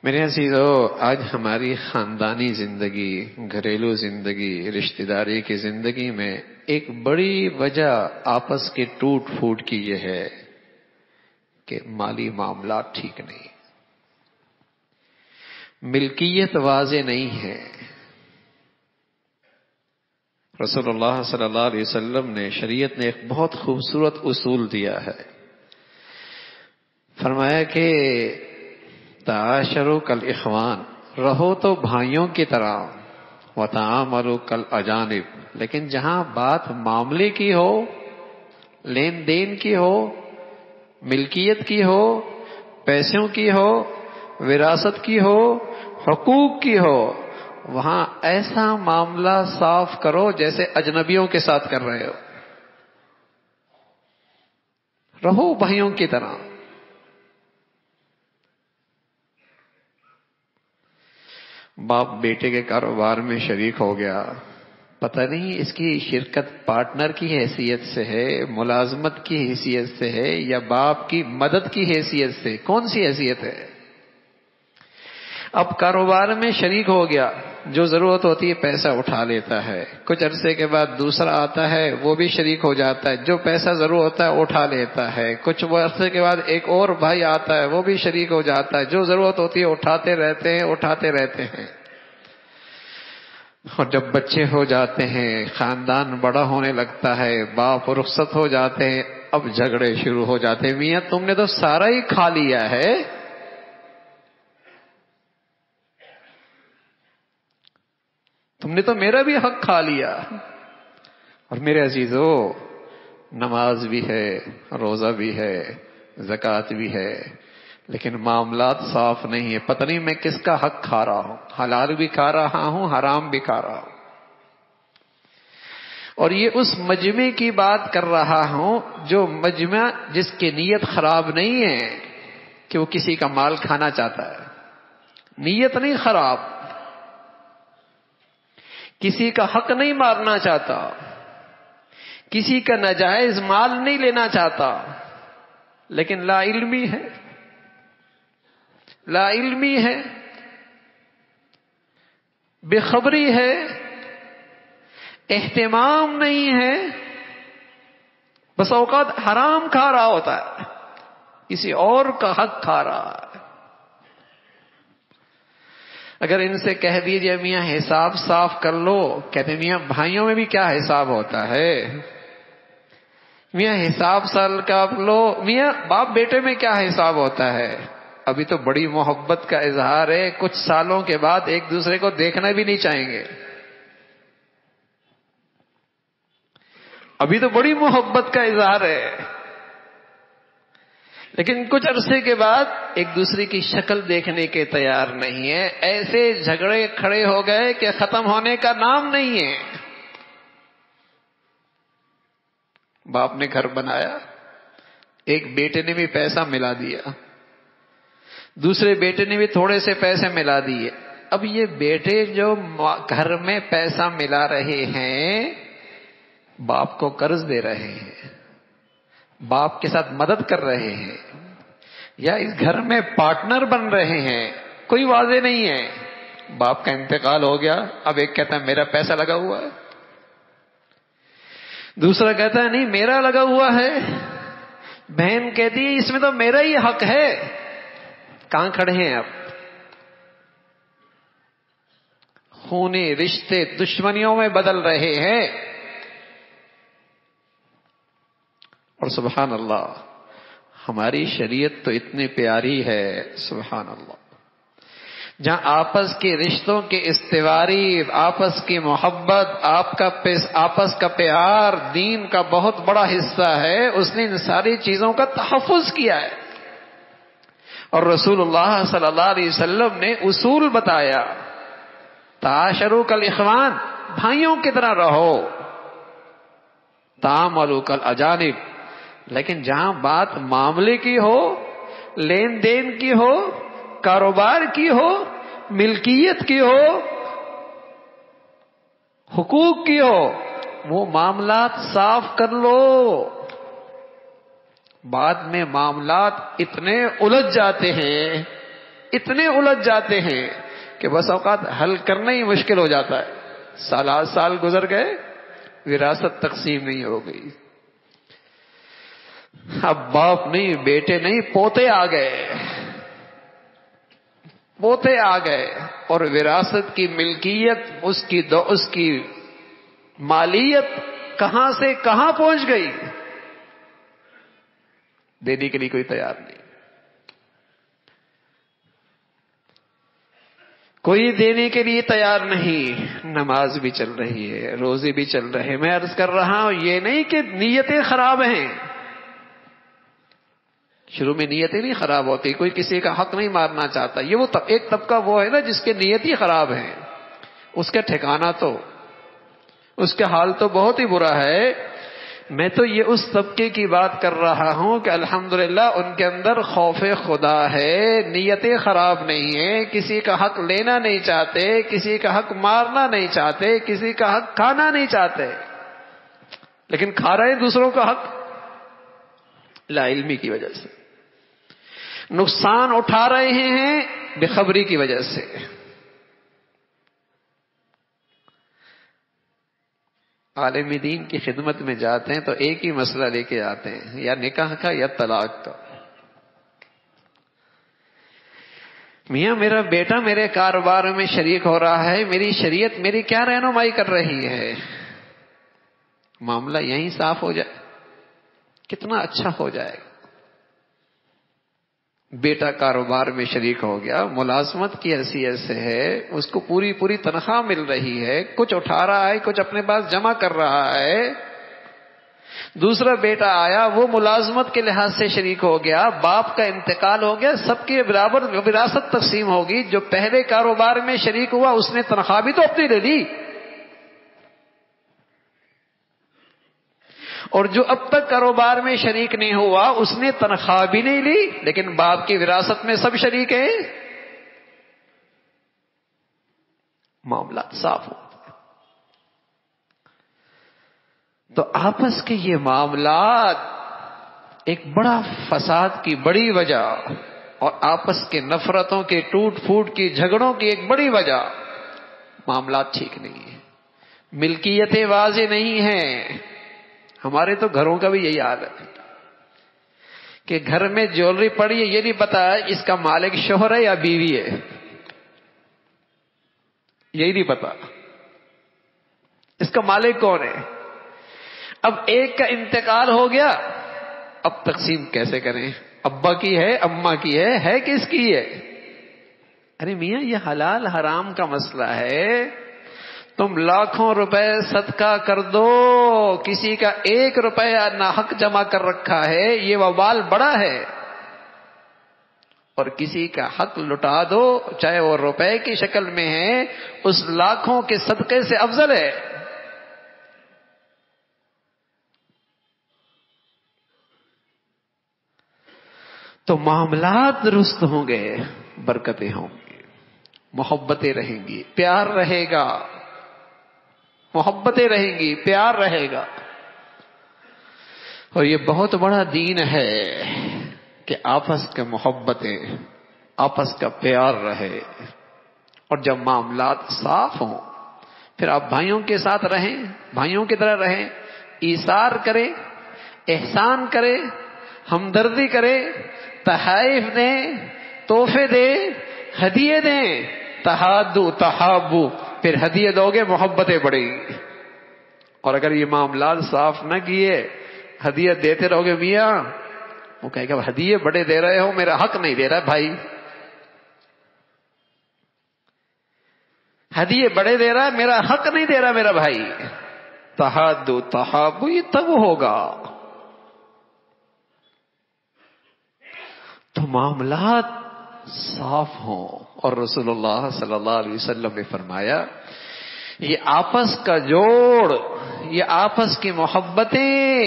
میرے عزیزو، آج ہماری خاندانی زندگی، گھریلو زندگی، رشتہ داری کی زندگی میں ایک بڑی وجہ آپس کے ٹوٹ پھوٹ کی یہ ہے کہ مالی معاملات ٹھیک نہیں، ملکیت واضح نہیں ہے۔ رسول اللہ صلی اللہ علیہ وسلم نے، شریعت نے ایک بہت خوبصورت اصول دیا ہے۔ فرمایا کہ تعاشروا کالاخوان، رہو تو بھائیوں کی طرح، وتعاملوا کالاجانب، لیکن جہاں بات معاملے کی ہو، لین دین کی ہو، ملکیت کی ہو، پیسوں کی ہو، وراثت کی ہو، حقوق کی ہو، وہاں ایسا معاملہ صاف کرو جیسے اجنبیوں کے ساتھ کر رہے ہو۔ رہو بھائیوں کی طرح۔ باپ بیٹے کے کاروبار میں شریک ہو گیا، پتہ نہیں اس کی شرکت پارٹنر کی حیثیت سے ہے، ملازمت کی حیثیت سے ہے، یا باپ کی مدد کی حیثیت سے، کون سی حیثیت ہے؟ اب کاروبار میں شریک ہو گیا، جو ضرورت ہوتی ہے پیسہ اٹھا لیتا ہے، کچھ عرصے کے بعد دوسرا آتا ہے، وہ بھی شریک ہو جاتا ہے، جو پیسہ ضرورت ہوتا ہے اٹھا لیتا ہے، کچھ عرصے کے بعد ایک اور بھائی آتا ہے، وہ بھی شریک ہو جاتا ہے، جو ضرورت ہوتی ہے اٹھاتے رہتے ہیں۔ اور جب بچے ہو جاتے ہیں، خاندان بڑا ہونے لگتا ہے، باپ رخصت ہو جاتے ہیں، اب جھگڑے شروع ہو جاتے ہیں، میاں تم نے تو سارا ہی کھا لیا ہے، تم نے تو میرا بھی حق کھا لیا۔ اور میرے عزیزو، نماز بھی ہے، روزہ بھی ہے، زکوٰۃ بھی ہے، لیکن معاملات صاف نہیں ہے، پتہ نہیں میں کس کا حق کھا رہا ہوں، حلال بھی کھا رہا ہوں، حرام بھی کھا رہا ہوں۔ اور یہ اس مجمع کی بات کر رہا ہوں جو مجمع جس کی نیت خراب نہیں ہے کہ وہ کسی کا مال کھانا چاہتا ہے، نیت نہیں خراب، کسی کا حق نہیں مارنا چاہتا، کسی کا ناجائز مال نہیں لینا چاہتا، لیکن لا علمی ہے، لا علمی ہے، بے خبری ہے، اہتمام نہیں ہے، بس اوقات حرام کھا رہا ہوتا ہے، کسی اور کا حق کھا رہا ہے۔ اگر ان سے کہہ دیجئے میاں حساب صاف کر لو، کہتے میاں بھائیوں میں بھی کیا حساب ہوتا ہے، میاں حساب سال کا لو، میاں باپ بیٹے میں کیا حساب ہوتا ہے، ابھی تو بڑی محبت کا اظہار ہے، کچھ سالوں کے بعد ایک دوسرے کو دیکھنا بھی نہیں چاہیں گے، ابھی تو بڑی محبت کا اظہار ہے، لیکن کچھ عرصے کے بعد ایک دوسرے کی شکل دیکھنے کے تیار نہیں ہے، ایسے جھگڑے کھڑے ہو گئے کہ ختم ہونے کا نام نہیں ہے۔ باپ نے گھر بنایا، ایک بیٹے نے بھی پیسہ ملا دیا، دوسرے بیٹے نے بھی تھوڑے سے پیسے ملا دیے، اب یہ بیٹے جو گھر میں پیسہ ملا رہے ہیں، باپ کو قرض دے رہے ہیں، باپ کے ساتھ مدد کر رہے ہیں، یا اس گھر میں پارٹنر بن رہے ہیں، کوئی واضح نہیں ہے۔ باپ کا انتقال ہو گیا، اب ایک کہتا ہے میرا پیسہ لگا ہوا ہے، دوسرا کہتا ہے نہیں میرا لگا ہوا ہے، بہن کہتی ہے اس میں تو میرا ہی حق ہے۔ کہاں کھڑے ہیں اب؟ خونے رشتے دشمنیوں میں بدل رہے ہیں۔ اور سبحان اللہ، ہماری شریعت تو اتنی پیاری ہے، سبحان اللہ، جہاں آپس کے رشتوں کے استواری، آپس کی محبت، آپس کا پیار دین کا بہت بڑا حصہ ہے، اس نے ان ساری چیزوں کا تحفظ کیا ہے۔ اور رسول اللہ صلی اللہ علیہ وسلم نے اصول بتایا، تعاشروا کالاخوان، بھائیوں کی طرح رہو، تعاملوا کالاجانب، لیکن جہاں بات معاملے کی ہو، لین دین کی ہو، کاروبار کی ہو، ملکیت کی ہو، حقوق کی ہو، وہ معاملات صاف کر لو۔ بعد میں معاملات اتنے الجھ جاتے ہیں اتنے الجھ جاتے ہیں کہ بس اوقات حل کرنا ہی مشکل ہو جاتا ہے. سالات سال گزر گئے، وراثت تقسیم نہیں ہو گئی. اب باپ نہیں، بیٹے نہیں، پوتے آ گئے. پوتے آ گئے اور وراثت کی ملکیت، اس کی مالیت کہاں سے کہاں پہنچ گئی، دینے کے لیے کوئی تیار نہیں. کوئی دینے کے لیے تیار نہیں. نماز بھی چل رہی ہے، روزے بھی چل رہے ہیں. میں عرض کر رہا ہوں یہ نہیں کہ نیتیں خراب ہیں. شروع میں نیتیں نہیں خراب ہوتی، کوئی کسی کا حق نہیں مارنا چاہتا. یہ وہ ایک طبقہ وہ ہے نا جس کے نیت ہی خراب ہیں، اس کا ٹھکانہ تو، اس کا حال تو بہت ہی برا ہے. میں تو یہ اس طبقے کی بات کر رہا ہوں کہ الحمدللہ ان کے اندر خوف خدا ہے، نیتیں خراب نہیں ہیں، کسی کا حق لینا نہیں چاہتے، کسی کا حق مارنا نہیں چاہتے، کسی کا حق کھانا نہیں چاہتے، لیکن کھا رہے ہیں دوسروں کا حق لا علمی کی وجہ سے. نقصان اٹھا رہے ہیں بے خبری کی وجہ سے. عالم دین کی خدمت میں جاتے ہیں تو ایک ہی مسئلہ لے کے آتے ہیں، یا نکاح کا یا طلاق کا. میاں میرا بیٹا میرے کاروبار میں شریک ہو رہا ہے، میری شریعت میری کیا رہنمائی کر رہی ہے؟ معاملہ یہیں صاف ہو جائے کتنا اچھا ہو جائے گا. بیٹا کاروبار میں شریک ہو گیا، ملازمت کی حیثیت سے ہے، اس کو پوری تنخواہ مل رہی ہے، کچھ اٹھا رہا ہے، کچھ اپنے پاس جمع کر رہا ہے. دوسرا بیٹا آیا، وہ ملازمت کے لحاظ سے شریک ہو گیا، باپ کا انتقال ہو گیا، سب کے برابر وراثت تقسیم ہوگی. جو پہلے کاروبار میں شریک ہوا اس نے تنخواہ بھی تو اپنی لے لی، اور جو اب تک کاروبار میں شریک نہیں ہوا اس نے تنخواہ بھی نہیں لی، لیکن باپ کی وراثت میں سب شریک ہیں. معاملات صاف ہو. تو آپس کے یہ معاملات ایک بڑا فساد کی بڑی وجہ، اور آپس کے نفرتوں کے ٹوٹ پھوٹ کی جھگڑوں کی ایک بڑی وجہ، معاملات ٹھیک نہیں ہیں، ملکیتیں واضح نہیں ہیں. ہمارے تو گھروں کا بھی یہی حال ہے کہ گھر میں جیولری پڑی ہے، یہ نہیں پتا اس کا مالک شوہر ہے یا بیوی ہے، یہی نہیں پتا اس کا مالک کون ہے. اب ایک کا انتقال ہو گیا، اب تقسیم کیسے کریں؟ ابا کی ہے، اماں کی ہے کس کی ہے؟ ارے میاں یہ حلال حرام کا مسئلہ ہے. تم لاکھوں روپے صدقہ کر دو، کسی کا 1 روپیہ ناحق جمع کر رکھا ہے، یہ وبال بڑا ہے. اور کسی کا حق لٹا دو، چاہے وہ روپے کی شکل میں ہے، اس لاکھوں کے صدقے سے افضل ہے. تو معاملات درست ہوں گے، برکتیں ہوں گی، محبتیں رہیں گی، پیار رہے گا، محبتیں رہیں گی، پیار رہے گا. اور یہ بہت بڑا دین ہے کہ آپس کے محبتیں، آپس کا پیار رہے. اور جب معاملات صاف ہوں پھر آپ بھائیوں کے ساتھ رہیں، بھائیوں کی طرح رہیں، ایثار کریں، احسان کریں، ہمدردی کریں، تحائف دیں، تحفے دیں، ہدیے دیں. تحادو تحابو، پھر ہدیے دو گے محبتیں بڑھیں گی. اور اگر یہ معاملات صاف نہ کیے، ہدیے دیتے رہو گے، میاں وہ کہے گا ہدیے بڑے دے رہے ہو، میرا حق نہیں دے رہا بھائی، ہدیے بڑے دے رہا ہے، میرا حق نہیں دے رہا میرا بھائی. تحادو تحابو یہ تب ہوگا. تو معاملات صاف ہوں. اور رسول اللہ صلی اللہ علیہ وسلم نے فرمایا یہ آپس کا جوڑ، یہ آپس کی محبتیں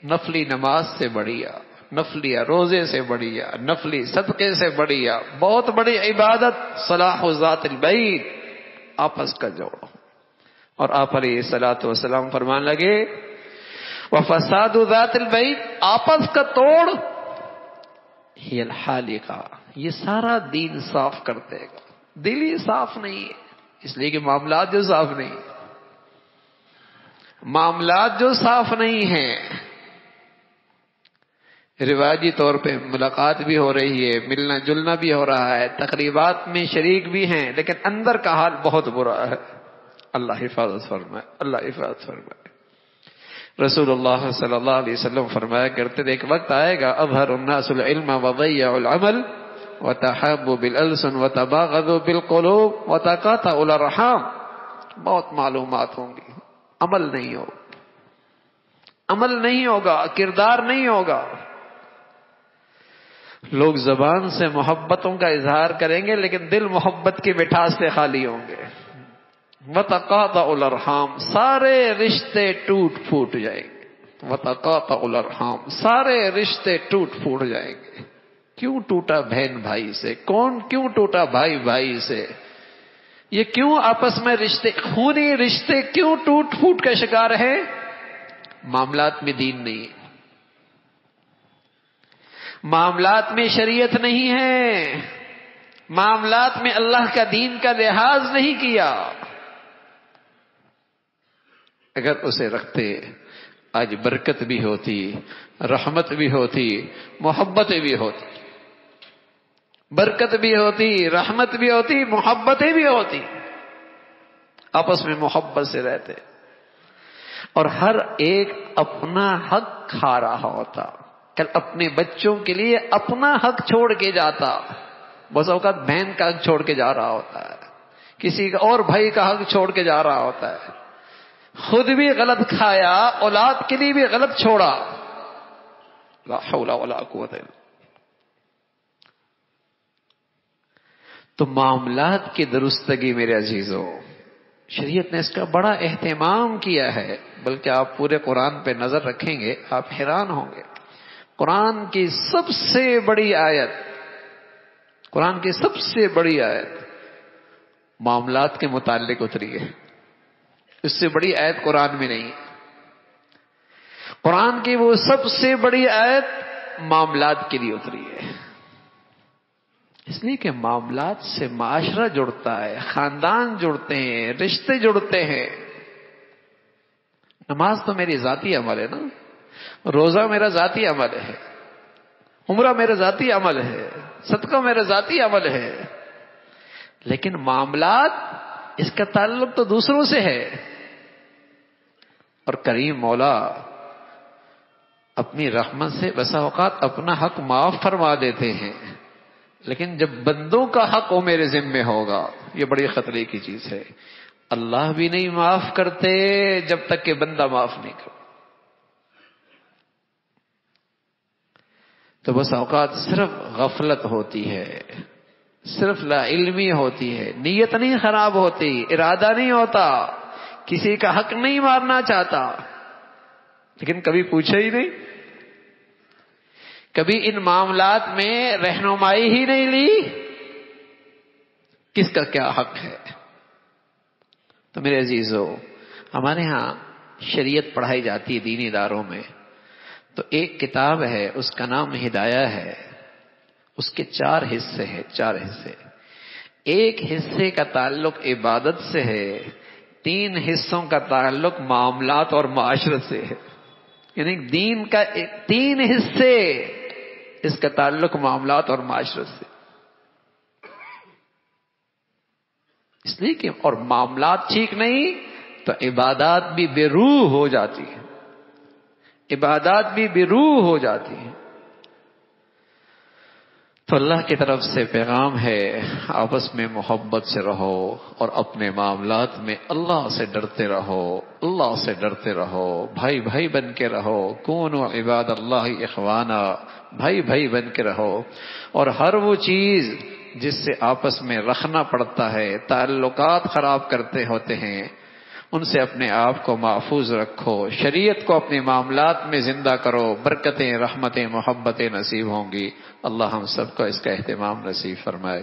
نفلی نماز سے بڑھیا، نفلی روزے سے بڑھیا، نفلی صدقے سے بڑھیا، بہت بڑی عبادت صلاح ذات البین، آپس کا جوڑ. اور آپ علیہ الصلوۃ والسلام فرمان لگے وفساد ذات البین، آپس کا توڑ ہی الحالقہ، یہ سارا دین صاف کر دے گا. دل ہی صاف نہیں ہے، اس لیے کہ معاملات جو صاف نہیں، معاملات جو صاف نہیں ہیں، رواجی طور پہ ملاقات بھی ہو رہی ہے، ملنا جلنا بھی ہو رہا ہے، تقریبات میں شریک بھی ہیں، لیکن اندر کا حال بہت برا ہے. اللہ حفاظت فرمائے، اللہ حفاظت فرمائے. رسول اللہ صلی اللہ علیہ وسلم فرمایا کرتے تھے ایک وقت آئے گا اظہر الناس العلم وضيعوا العمل وتحابوا بالالسن وتباغضوا بالقلوب وتقاطعوا الارحام. بہت معلومات ہوں گی، عمل نہیں ہوگا، عمل نہیں ہوگا، کردار نہیں ہوگا. لوگ زبان سے محبتوں کا اظہار کریں گے لیکن دل محبت کی مٹھاس سے خالی ہوں گے. وتقاطعوا الارحام، سارے رشتے ٹوٹ پھوٹ جائیں گے. وتقاطعوا الارحام، سارے رشتے ٹوٹ پھوٹ جائیں گے. کیوں ٹوٹا بہن بھائی سے؟ کون کیوں ٹوٹا بھائی بھائی سے؟ یہ کیوں آپس میں رشتے، خونی رشتے کیوں ٹوٹ پھوٹ کا شکار ہے؟ معاملات میں دین نہیں، معاملات میں شریعت نہیں ہے، معاملات میں اللہ کا دین کا لحاظ نہیں کیا. اگر اسے رکھتے آج برکت بھی ہوتی، رحمت بھی ہوتی، محبتیں بھی ہوتی. برکت بھی ہوتی، رحمت بھی ہوتی، محبتیں بھی ہوتی. آپس میں محبت سے رہتے اور ہر ایک اپنا حق کھا رہا ہوتا. کل اپنے بچوں کے لیے اپنا حق چھوڑ کے جاتا، بس اوقات بہن کا حق چھوڑ کے جا رہا ہوتا ہے، کسی کا اور بھائی کا حق چھوڑ کے جا رہا ہوتا ہے. خود بھی غلط کھایا، اولاد کے لیے بھی غلط چھوڑا. لا حول ولا قوت الا. تو معاملات کی درستگی میرے عزیزوں، شریعت نے اس کا بڑا اہتمام کیا ہے. بلکہ آپ پورے قرآن پہ نظر رکھیں گے آپ حیران ہوں گے. قرآن کی سب سے بڑی آیت، قرآن کی سب سے بڑی آیت معاملات کے متعلق اتری ہے. اس سے بڑی آیت قرآن میں نہیں. قرآن کی وہ سب سے بڑی آیت معاملات کے لیے اتری ہے. اس لیے کہ معاملات سے معاشرہ جڑتا ہے، خاندان جڑتے ہیں، رشتے جڑتے ہیں. نماز تو میری ذاتی عمل ہے نا، روزہ میرا ذاتی عمل ہے، عمرہ میرا ذاتی عمل ہے، صدقہ میرا ذاتی عمل ہے. لیکن معاملات، اس کا تعلق تو دوسروں سے ہے. اور کریم مولا اپنی رحمت سے بسا اوقات اپنا حق معاف فرما دیتے ہیں، لیکن جب بندوں کا حق وہ میرے ذمے ہوگا، یہ بڑی خطرے کی چیز ہے. اللہ بھی نہیں معاف کرتے جب تک کہ بندہ معاف نہیں کرے. تو بس اوقات صرف غفلت ہوتی ہے، صرف لا علمی ہوتی ہے، نیت نہیں خراب ہوتی، ارادہ نہیں ہوتا، کسی کا حق نہیں مارنا چاہتا، لیکن کبھی پوچھا ہی نہیں، کبھی ان معاملات میں رہنمائی ہی نہیں لی کس کا کیا حق ہے. تو میرے عزیزو، ہمارے ہاں شریعت پڑھائی جاتی ہے دینی اداروں میں، تو ایک کتاب ہے اس کا نام ہدایہ ہے. اس کے 4 حصے ہیں، 4 حصے. ایک حصے کا تعلق عبادت سے ہے، 3 حصوں کا تعلق معاملات اور معاشرت سے ہے. یعنی دین کا 3 حصے، اس کا تعلق معاملات اور معاشرت سے. اس لیے کہ اور معاملات ٹھیک نہیں تو عبادات بھی بے روح ہو جاتی ہیں، عبادات بھی بے روح ہو جاتی ہیں. تو اللہ کی طرف سے پیغام ہے، آپس میں محبت سے رہو اور اپنے معاملات میں اللہ سے ڈرتے رہو، اللہ سے ڈرتے رہو، بھائی بھائی بن کے رہو. کونوا عباد اللہ اخوانا، بھائی بھائی بن کے رہو. اور ہر وہ چیز جس سے آپس میں رکھنا پڑتا ہے، تعلقات خراب کرتے ہوتے ہیں، ان سے اپنے آپ کو محفوظ رکھو. شریعت کو اپنے معاملات میں زندہ کرو، برکتیں، رحمتیں، محبتیں نصیب ہوں گی. اللہ ہم سب کو اس کا اہتمام نصیب فرمائے.